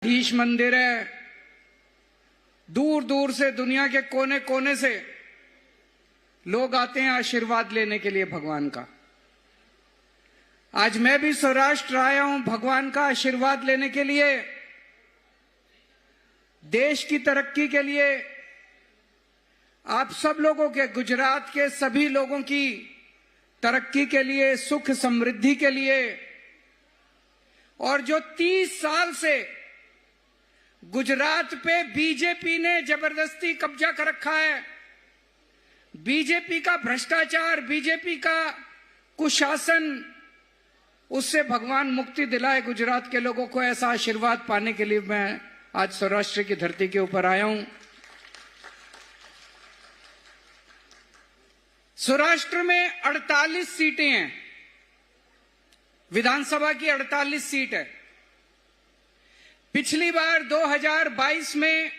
ईश मंदिर है। दूर दूर से, दुनिया के कोने कोने से लोग आते हैं आशीर्वाद लेने के लिए भगवान का। आज मैं भी सौराष्ट्र आया हूं भगवान का आशीर्वाद लेने के लिए, देश की तरक्की के लिए, आप सब लोगों के, गुजरात के सभी लोगों की तरक्की के लिए, सुख समृद्धि के लिए। और जो 30 साल से गुजरात पे बीजेपी ने जबरदस्ती कब्जा कर रखा है, बीजेपी का भ्रष्टाचार, बीजेपी का कुशासन, उससे भगवान मुक्ति दिलाए गुजरात के लोगों को। ऐसा आशीर्वाद पाने के लिए मैं आज सौराष्ट्र की धरती के ऊपर आया हूं। सौराष्ट्र में 48 सीटें हैं, विधानसभा की 48 सीट है। पिछली बार 2022 में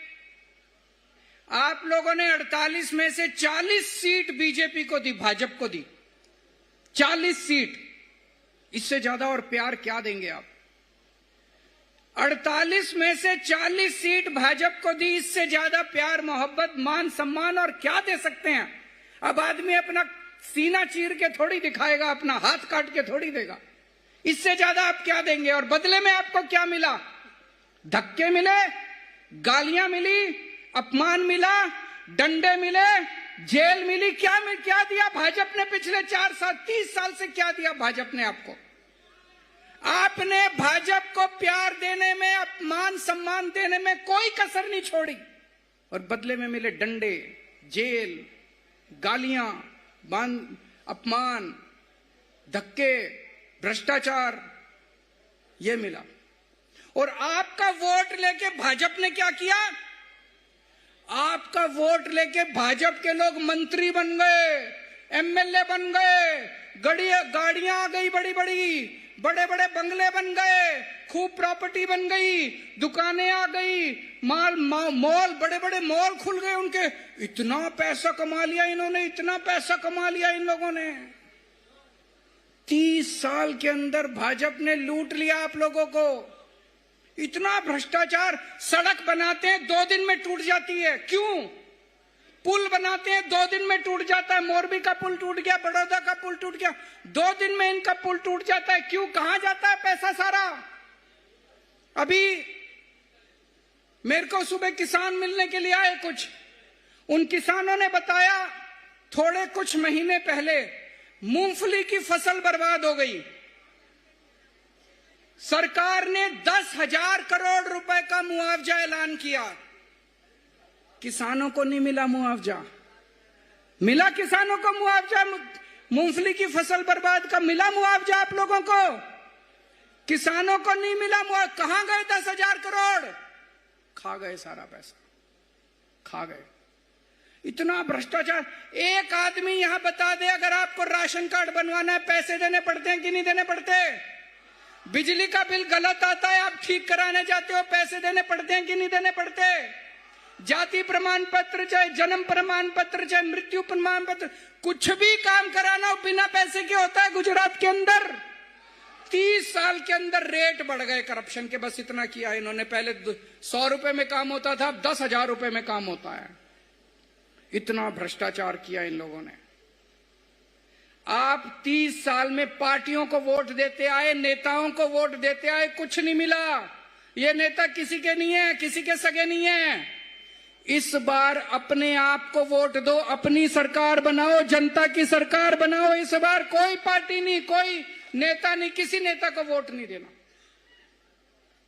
आप लोगों ने 48 में से 40 सीट बीजेपी को दी, भाजपा को दी 40 सीट। इससे ज्यादा और प्यार क्या देंगे आप? 48 में से 40 सीट भाजपा को दी, इससे ज्यादा प्यार, मोहब्बत, मान सम्मान और क्या दे सकते हैं? अब आदमी अपना सीना चीर के थोड़ी दिखाएगा, अपना हाथ काट के थोड़ी देगा। इससे ज्यादा आप क्या देंगे? और बदले में आपको क्या मिला? धक्के मिले, गालियां मिली, अपमान मिला, डंडे मिले, जेल मिली। क्या दिया भाजपा ने पिछले 4 साल 30 साल से? क्या दिया भाजपा ने आपको? आपने भाजपा को प्यार देने में, अपमान सम्मान देने में कोई कसर नहीं छोड़ी, और बदले में मिले डंडे, जेल, गालियां, अपमान, धक्के, भ्रष्टाचार, ये मिला। और आपका वोट लेके भाजपा ने क्या किया? आपका वोट लेके भाजपा के लोग मंत्री बन गए, एमएलए बन गए, गाड़ियां आ गई बड़ी बड़ी, बड़े बड़े बंगले बन गए, खूब प्रॉपर्टी बन गई, दुकानें आ गई, मॉल, बड़े बड़े मॉल खुल गए उनके। इतना पैसा कमा लिया इन्होंने, इतना पैसा कमा लिया इन लोगों ने। 30 साल के अंदर भाजपा ने लूट लिया आप लोगों को। इतना भ्रष्टाचार। सड़क बनाते हैं 2 दिन में टूट जाती है, क्यों? पुल बनाते हैं 2 दिन में टूट जाता है। मोरबी का पुल टूट गया, बड़ौदा का पुल टूट गया, 2 दिन में इनका पुल टूट जाता है। क्यों? कहां जाता है पैसा सारा? अभी मेरे को सुबह किसान मिलने के लिए आए कुछ, उन किसानों ने बताया थोड़े कुछ महीने पहले मूंगफली की फसल बर्बाद हो गई। सरकार ने 10,000 करोड़ रुपए का मुआवजा ऐलान किया, किसानों को नहीं मिला मुआवजा। मिला किसानों को मुआवजा? मूंगफली की फसल बर्बाद का मिला मुआवजा आप लोगों को? किसानों को नहीं मिला मुआवजा। कहां गए 10,000 करोड़? खा गए सारा पैसा, खा गए। इतना भ्रष्टाचार। एक आदमी यहां बता दे, अगर आपको राशन कार्ड बनवाना है पैसे देने पड़ते हैं कि नहीं देने पड़ते? बिजली का बिल गलत आता है, आप ठीक कराने जाते हो, पैसे देने पड़ते हैं कि नहीं देने पड़ते? जाति प्रमाण पत्र, चाहे जन्म प्रमाण पत्र, चाहे मृत्यु प्रमाण पत्र, कुछ भी काम कराना हो बिना पैसे के होता है गुजरात के अंदर। 30 साल के अंदर रेट बढ़ गए करप्शन के। बस इतना किया इन्होंने। पहले 100 रुपए में काम होता था, अब 10,000 रुपए में काम होता है। इतना भ्रष्टाचार किया इन लोगों ने। आप 30 साल में पार्टियों को वोट देते आए, नेताओं को वोट देते आए, कुछ नहीं मिला। ये नेता किसी के नहीं है, किसी के सगे नहीं है। इस बार अपने आप को वोट दो, अपनी सरकार बनाओ, जनता की सरकार बनाओ। इस बार कोई पार्टी नहीं, कोई नेता नहीं, किसी नेता को वोट नहीं देना।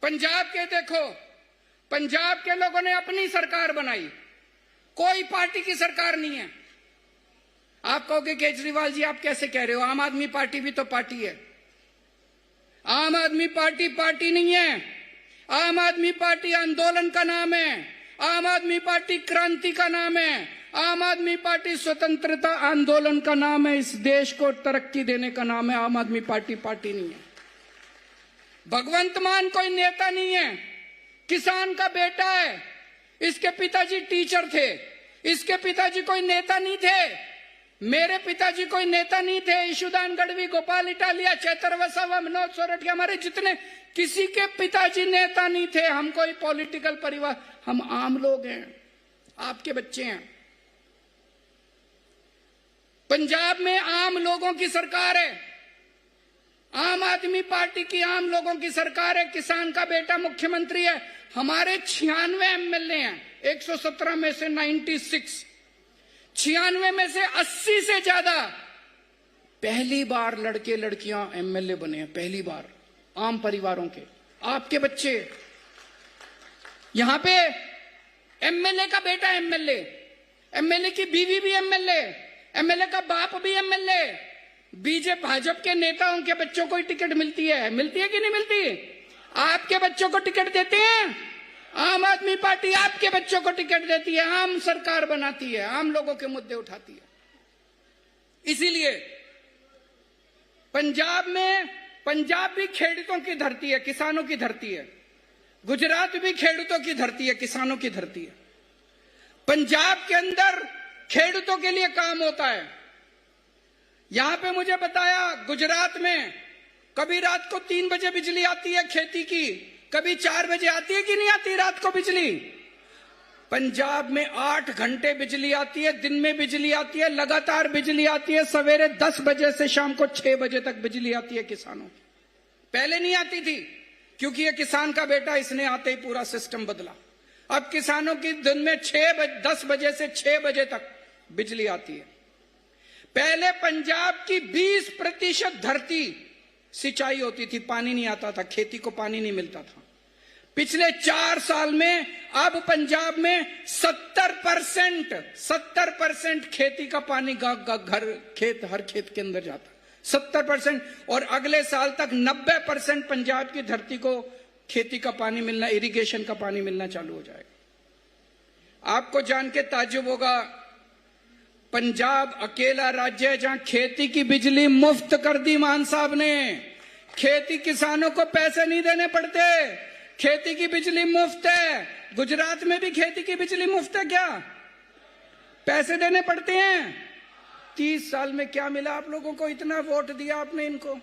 पंजाब के देखो, पंजाब के लोगों ने अपनी सरकार बनाई, कोई पार्टी की सरकार नहीं है। आप कहोगे केजरीवाल जी आप कैसे कह रहे हो? आम आदमी पार्टी भी तो पार्टी है। आम आदमी पार्टी पार्टी नहीं है। आम आदमी पार्टी आंदोलन का नाम है। आम आदमी पार्टी क्रांति का नाम है। आम आदमी पार्टी स्वतंत्रता आंदोलन का नाम है। इस देश को तरक्की देने का नाम है। आम आदमी पार्टी पार्टी नहीं है। भगवंत मान कोई नेता नहीं है, किसान का बेटा है। इसके पिताजी टीचर थे, इसके पिताजी कोई नेता नहीं थे। मेरे पिताजी कोई नेता नहीं थे। ईशुदान गढ़वी, गोपाल इटालिया, चैतर वसावा, मनोज सोरठिया, हमारे जितने, किसी के पिताजी नेता नहीं थे। हम कोई पॉलिटिकल परिवार, हम आम लोग हैं, आपके बच्चे हैं। पंजाब में आम लोगों की सरकार है, आम आदमी पार्टी की आम लोगों की सरकार है। किसान का बेटा मुख्यमंत्री है। हमारे 96 एमएलए हैं, 117 में से 96, 96 में से 80 से ज्यादा पहली बार लड़के लड़कियां एमएलए बने हैं, पहली बार, आम परिवारों के, आपके बच्चे। यहां पे एमएलए का बेटा एमएलए, एमएलए की बीवी भी एमएलए, एमएलए का बाप भी एमएलए। बीजेपी भाजपा के नेताओं के बच्चों को ही टिकट मिलती है कि नहीं मिलती? आपके बच्चों को टिकट देते हैं? आम आदमी पार्टी आपके बच्चों को टिकट देती है, आम सरकार बनाती है, आम लोगों के मुद्दे उठाती है। इसीलिए पंजाब भी खेडूतों की धरती है, किसानों की धरती है। गुजरात भी खेडूतों की धरती है, किसानों की धरती है। पंजाब के अंदर खेडूतों के लिए काम होता है। यहां पे मुझे बताया, गुजरात में कभी रात को 3 बजे बिजली आती है खेती की, कभी 4 बजे आती है कि नहीं आती रात को बिजली? पंजाब में 8 घंटे बिजली आती है, दिन में बिजली आती है, लगातार बिजली आती है। सवेरे 10 बजे से शाम को 6 बजे तक बिजली आती है किसानों की। पहले नहीं आती थी, क्योंकि ये किसान का बेटा, इसने आते ही पूरा सिस्टम बदला। अब किसानों की दिन में 10 बजे से 6 बजे तक बिजली आती है। पहले पंजाब की 20% धरती सिंचाई होती थी, पानी नहीं आता था, खेती को पानी नहीं मिलता था। पिछले 4 साल में अब पंजाब में 70% खेती का पानी घर खेत, हर खेत के अंदर जाता, 70%। और अगले साल तक 90% पंजाब की धरती को खेती का पानी मिलना, इरिगेशन का पानी मिलना चालू हो जाएगा। आपको जान के ताज्जुब होगा, पंजाब अकेला राज्य है जहां खेती की बिजली मुफ्त कर दी मान साहब ने। खेती किसानों को पैसे नहीं देने पड़ते, खेती की बिजली मुफ्त है। गुजरात में भी खेती की बिजली मुफ्त है क्या? पैसे देने पड़ते हैं? 30 साल में क्या मिला आप लोगों को? इतना वोट दिया आपने इनको,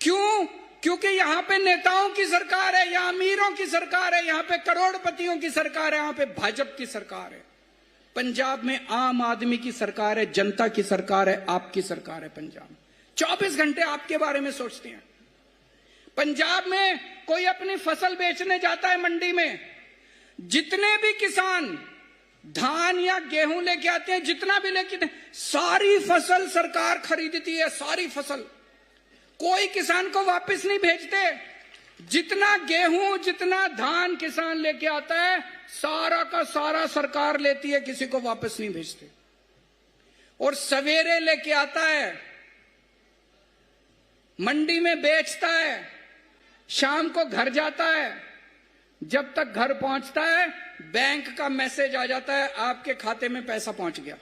क्यों? क्योंकि यहां पे नेताओं की सरकार है, यहां अमीरों की सरकार है, यहां पे करोड़पतियों की सरकार है, यहां पे भाजपा की सरकार है। पंजाब में आम आदमी की सरकार है, जनता की सरकार है, आपकी सरकार है। पंजाब 24 घंटे आपके बारे में सोचते हैं। पंजाब में कोई अपनी फसल बेचने जाता है मंडी में, जितने भी किसान धान या गेहूं लेके आते हैं, जितना भी लेके, सारी फसल सरकार खरीदती है, सारी फसल। कोई किसान को वापस नहीं भेजते। जितना गेहूं, जितना धान किसान लेके आता है, सारा का सारा सरकार लेती है, किसी को वापस नहीं भेजते। और सवेरे लेके आता है, मंडी में बेचता है, शाम को घर जाता है। जब तक घर पहुंचता है, बैंक का मैसेज आ जाता है, आपके खाते में पैसा पहुंच गया।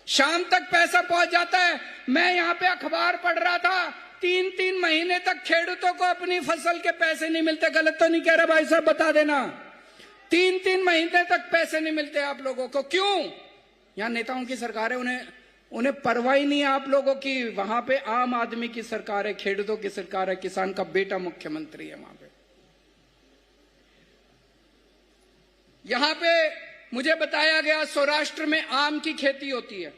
शाम तक पैसा पहुंच जाता है। मैं यहां पे अखबार पढ़ रहा था, 3-3 महीने तक खेडूतों को अपनी फसल के पैसे नहीं मिलते। गलत तो नहीं कह रहा भाई साहब, बता देना। 3-3 महीने तक पैसे नहीं मिलते आप लोगों को। क्यों? यहां नेताओं की सरकार है, उन्हें परवाह ही नहीं है आप लोगों की। वहां पे आम आदमी की सरकार है, खेडूतों की सरकार है, किसान का बेटा मुख्यमंत्री है वहां पे। यहां पे मुझे बताया गया, सौराष्ट्र में आम की खेती होती है,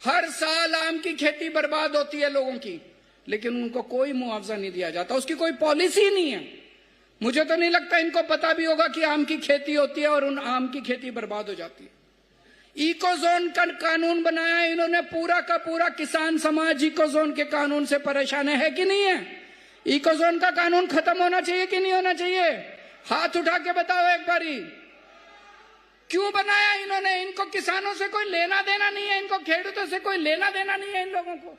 हर साल आम की खेती बर्बाद होती है लोगों की, लेकिन उनको कोई मुआवजा नहीं दिया जाता, उसकी कोई पॉलिसी नहीं है। मुझे तो नहीं लगता इनको पता भी होगा कि आम की खेती होती है और उन आम की खेती बर्बाद हो जाती है। इकोजोन का कानून बनाया है इन्होंने, पूरा का पूरा किसान समाज इकोजोन के कानून से परेशान है कि नहीं है? इकोजोन का कानून खत्म होना चाहिए कि नहीं होना चाहिए? हाथ उठा के बताओ एक बारी। क्यों बनाया इन्होंने? इनको किसानों से कोई लेना देना नहीं है, इनको खेडूतों से कोई लेना देना नहीं है इन लोगों को।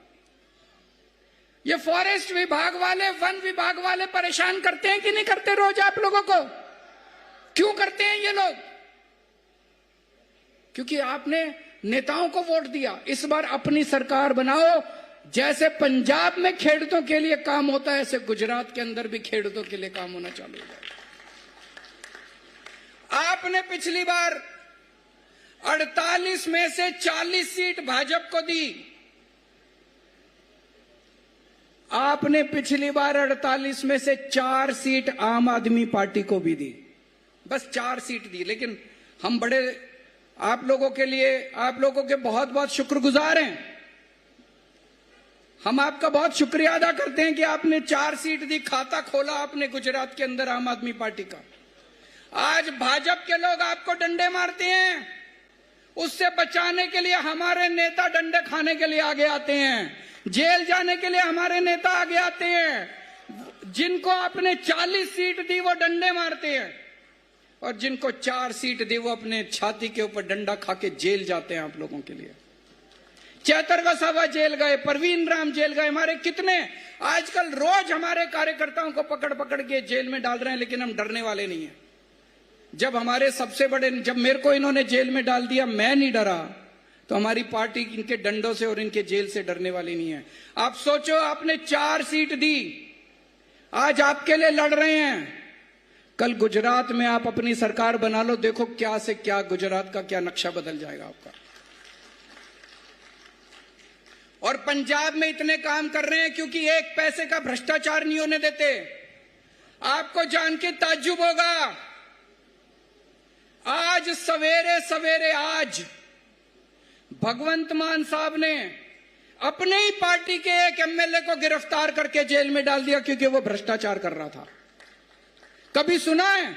ये फॉरेस्ट विभाग वाले, वन विभाग वाले परेशान करते हैं कि नहीं करते रोज आप लोगों को? क्यों करते हैं ये लोग? क्योंकि आपने नेताओं को वोट दिया। इस बार अपनी सरकार बनाओ, जैसे पंजाब में खेडूतों के लिए काम होता है, ऐसे गुजरात के अंदर भी खेडूतों के लिए काम होना चालू हो जाए। आपने पिछली बार 48 में से 40 सीट भाजपा को दी। आपने पिछली बार 48 में से 4 सीट आम आदमी पार्टी को भी दी, बस 4 सीट दी। लेकिन हम बड़े आप लोगों के लिए, आप लोगों के बहुत बहुत शुक्रगुजार हैं। हम आपका बहुत शुक्रिया अदा करते हैं कि आपने 4 सीट दी, खाता खोला आपने गुजरात के अंदर आम आदमी पार्टी का। आज भाजपा के लोग आपको डंडे मारते हैं, उससे बचाने के लिए हमारे नेता डंडे खाने के लिए आगे आते हैं, जेल जाने के लिए हमारे नेता आगे आते हैं। जिनको आपने 40 सीट दी वो डंडे मारते हैं, और जिनको 4 सीट दी वो अपने छाती के ऊपर डंडा खा के जेल जाते हैं आप लोगों के लिए। चैतर वसावा जेल गए, परवीन राम जेल गए, हमारे कितने आजकल रोज हमारे कार्यकर्ताओं को पकड़ पकड़ के जेल में डाल रहे हैं, लेकिन हम डरने वाले नहीं हैं। जब हमारे सबसे बड़े, जब मेरे को इन्होंने जेल में डाल दिया, मैं नहीं डरा, तो हमारी पार्टी इनके डंडों से और इनके जेल से डरने वाली नहीं है। आप सोचो, आपने 4 सीट दी, आज आपके लिए लड़ रहे हैं। कल गुजरात में आप अपनी सरकार बना लो, देखो क्या से क्या गुजरात का क्या नक्शा बदल जाएगा आपका। और पंजाब में इतने काम कर रहे हैं क्योंकि एक पैसे का भ्रष्टाचार नहीं होने देते। आपको जान के ताज्जुब होगा, आज सवेरे सवेरे आज भगवंत मान साहब ने अपने ही पार्टी के एक एमएलए को गिरफ्तार करके जेल में डाल दिया क्योंकि वो भ्रष्टाचार कर रहा था। कभी सुना है,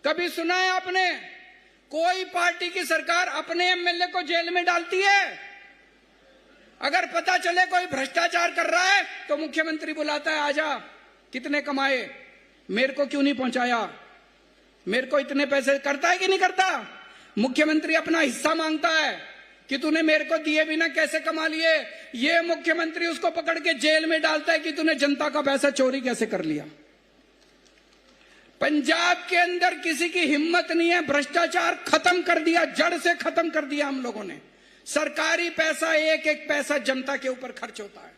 कभी सुना है आपने कोई पार्टी की सरकार अपने एमएलए को जेल में डालती है? अगर पता चले कोई भ्रष्टाचार कर रहा है तो मुख्यमंत्री बुलाता है, आजा, कितने कमाए, मेरे को क्यों नहीं पहुंचाया, मेरे को इतने पैसे, करता है कि नहीं करता? मुख्यमंत्री अपना हिस्सा मांगता है कि तूने मेरे को दिए बिना कैसे कमा लिए। ये मुख्यमंत्री उसको पकड़ के जेल में डालता है कि तूने जनता का पैसा चोरी कैसे कर लिया। पंजाब के अंदर किसी की हिम्मत नहीं है, भ्रष्टाचार खत्म कर दिया, जड़ से खत्म कर दिया हम लोगों ने। सरकारी पैसा, एक एक पैसा जनता के ऊपर खर्च होता है।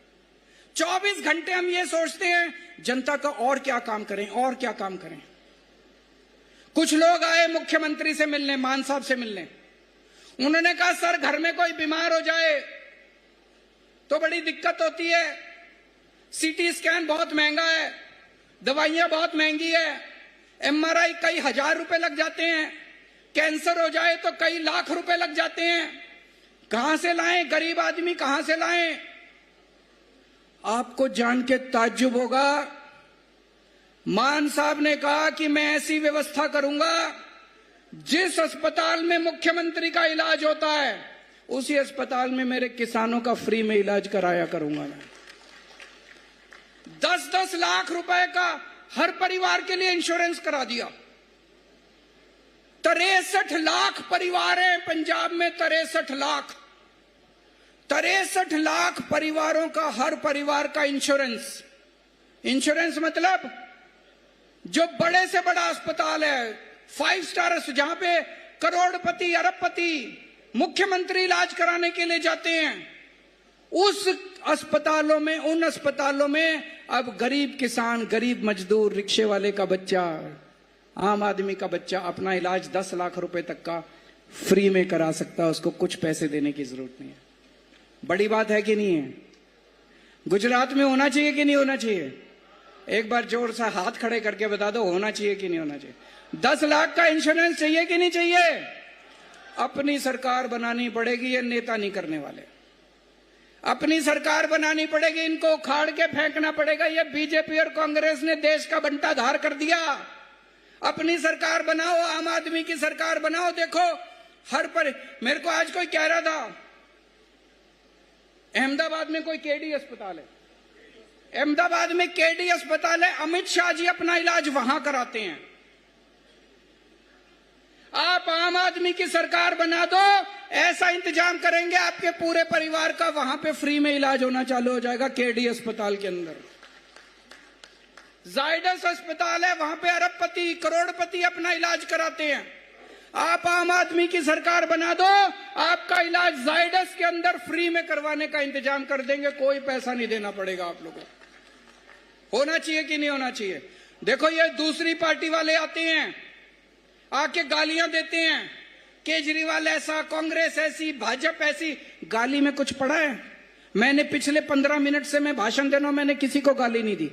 24 घंटे हम ये सोचते हैं जनता का और क्या काम करें, और क्या काम करें। कुछ लोग आए मुख्यमंत्री से मिलने, मान साहब से मिलने, उन्होंने कहा सर घर में कोई बीमार हो जाए तो बड़ी दिक्कत होती है, सीटी स्कैन बहुत महंगा है, दवाइयां बहुत महंगी है, एमआरआई कई हजार रुपए लग जाते हैं, कैंसर हो जाए तो कई लाख रुपए लग जाते हैं, कहां से लाएं, गरीब आदमी कहां से लाएं। आपको जान के ताज्जुब होगा, मान साहब ने कहा कि मैं ऐसी व्यवस्था करूंगा जिस अस्पताल में मुख्यमंत्री का इलाज होता है उसी अस्पताल में मेरे किसानों का फ्री में इलाज कराया करूंगा मैं। 10-10 लाख रुपए का हर परिवार के लिए इंश्योरेंस करा दिया। 63 लाख परिवार हैं पंजाब में, 63 लाख परिवारों का, हर परिवार का इंश्योरेंस। इंश्योरेंस मतलब जो बड़े से बड़ा अस्पताल है, 5 स्टार, जहां पे करोड़पति अरबपति मुख्यमंत्री इलाज कराने के लिए जाते हैं, उस अस्पतालों में, उन अस्पतालों में अब गरीब किसान, गरीब मजदूर, रिक्शे वाले का बच्चा, आम आदमी का बच्चा अपना इलाज 10 लाख रुपए तक का फ्री में करा सकता है, उसको कुछ पैसे देने की जरूरत नहीं है। बड़ी बात है कि नहीं है? गुजरात में होना चाहिए कि नहीं होना चाहिए? एक बार जोर से हाथ खड़े करके बता दो, होना चाहिए कि नहीं होना चाहिए? 10 लाख का इंश्योरेंस चाहिए कि नहीं चाहिए? अपनी सरकार बनानी पड़ेगी, ये नेता नहीं करने वाले। अपनी सरकार बनानी पड़ेगी, इनको उखाड़ के फेंकना पड़ेगा। ये बीजेपी और कांग्रेस ने देश का बंटाधार कर दिया। अपनी सरकार बनाओ, आम आदमी की सरकार बनाओ। देखो मेरे को आज कोई कह रहा था अहमदाबाद में कोई केडी अस्पताल है, अहमदाबाद में केडी अस्पताल है, अमित शाह जी अपना इलाज वहां कराते हैं। आप आम आदमी की सरकार बना दो, ऐसा इंतजाम करेंगे आपके पूरे परिवार का वहां पे फ्री में इलाज होना चालू हो जाएगा। केडी अस्पताल के अंदर जायडस अस्पताल है, वहां पे अरबपति करोड़पति अपना इलाज कराते हैं। आप आम आदमी की सरकार बना दो, आपका इलाज जायडस के अंदर फ्री में करवाने का इंतजाम कर देंगे, कोई पैसा नहीं देना पड़ेगा आप लोगों को। होना चाहिए कि नहीं होना चाहिए? देखो ये दूसरी पार्टी वाले आते हैं, आके गालियां देते हैं, केजरीवाल ऐसा, कांग्रेस ऐसी, भाजपा ऐसी। गाली में कुछ पड़ा है? मैंने पिछले 15 मिनट से मैं भाषण दे रहा हूं, मैंने किसी को गाली नहीं दी।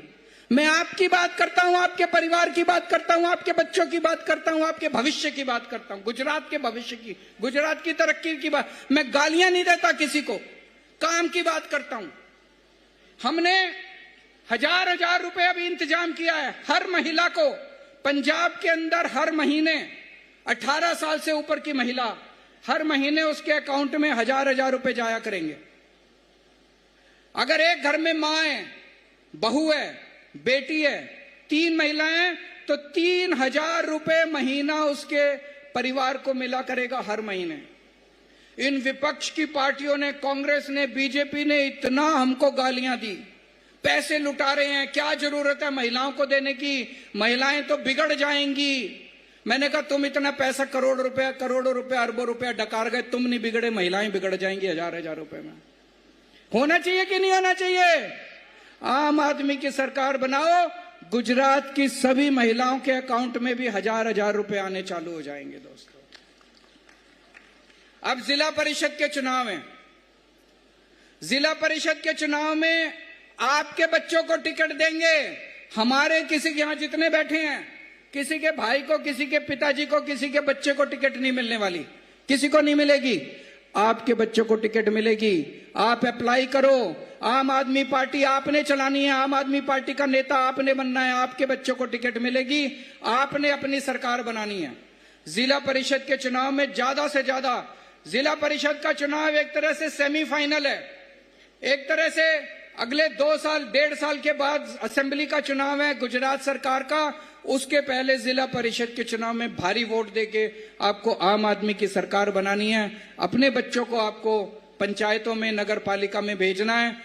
मैं आपकी बात करता हूं, आपके परिवार की बात करता हूं, आपके बच्चों की बात करता हूं, आपके भविष्य की बात करता हूं, गुजरात के भविष्य की, गुजरात की तरक्की की बात। मैं गालियां नहीं देता किसी को, काम की बात करता हूं। हमने हजार रुपए अभी इंतजाम किया है हर महिला को। पंजाब के अंदर हर महीने 18 साल से ऊपर की महिला हर महीने उसके अकाउंट में हजार रुपए जाया करेंगे। अगर एक घर में मां है, बहू है, बेटी है, 3 महिलाएं हैं, तो 3000 रुपए महीना उसके परिवार को मिला करेगा हर महीने। इन विपक्ष की पार्टियों ने, कांग्रेस ने, बीजेपी ने इतना हमको गालियां दी, पैसे लुटा रहे हैं, क्या जरूरत है महिलाओं को देने की, महिलाएं तो बिगड़ जाएंगी। मैंने कहा तुम इतना पैसा करोड़ों रुपए अरबों रुपया डकार गए, तुम नहीं बिगड़े, महिलाएं बिगड़ जाएंगी हजार रुपए में। होना चाहिए कि नहीं होना चाहिए? आम आदमी की सरकार बनाओ, गुजरात की सभी महिलाओं के अकाउंट में भी हजार रुपए आने चालू हो जाएंगे दोस्तों। अब जिला परिषद के चुनाव हैं। जिला परिषद के चुनाव में आपके बच्चों को टिकट देंगे। हमारे किसी के यहां जितने बैठे हैं, किसी के भाई को, किसी के पिताजी को, किसी के बच्चे को टिकट नहीं मिलने वाली, किसी को नहीं मिलेगी। आपके बच्चों को टिकट मिलेगी। आप अप्लाई करो। आम आदमी पार्टी आपने चलानी है, आम आदमी पार्टी का नेता आपने बनना है, आपके बच्चों को टिकट मिलेगी। आपने अपनी सरकार बनानी है। जिला परिषद के चुनाव में ज्यादा से ज्यादा, जिला परिषद का चुनाव एक तरह से सेमीफाइनल है। एक तरह से अगले 2 साल, 1.5 साल के बाद असेंबली का चुनाव है गुजरात सरकार का। उसके पहले जिला परिषद के चुनाव में भारी वोट देके आपको आम आदमी की सरकार बनानी है। अपने बच्चों को आपको पंचायतों में, नगर पालिका में भेजना है।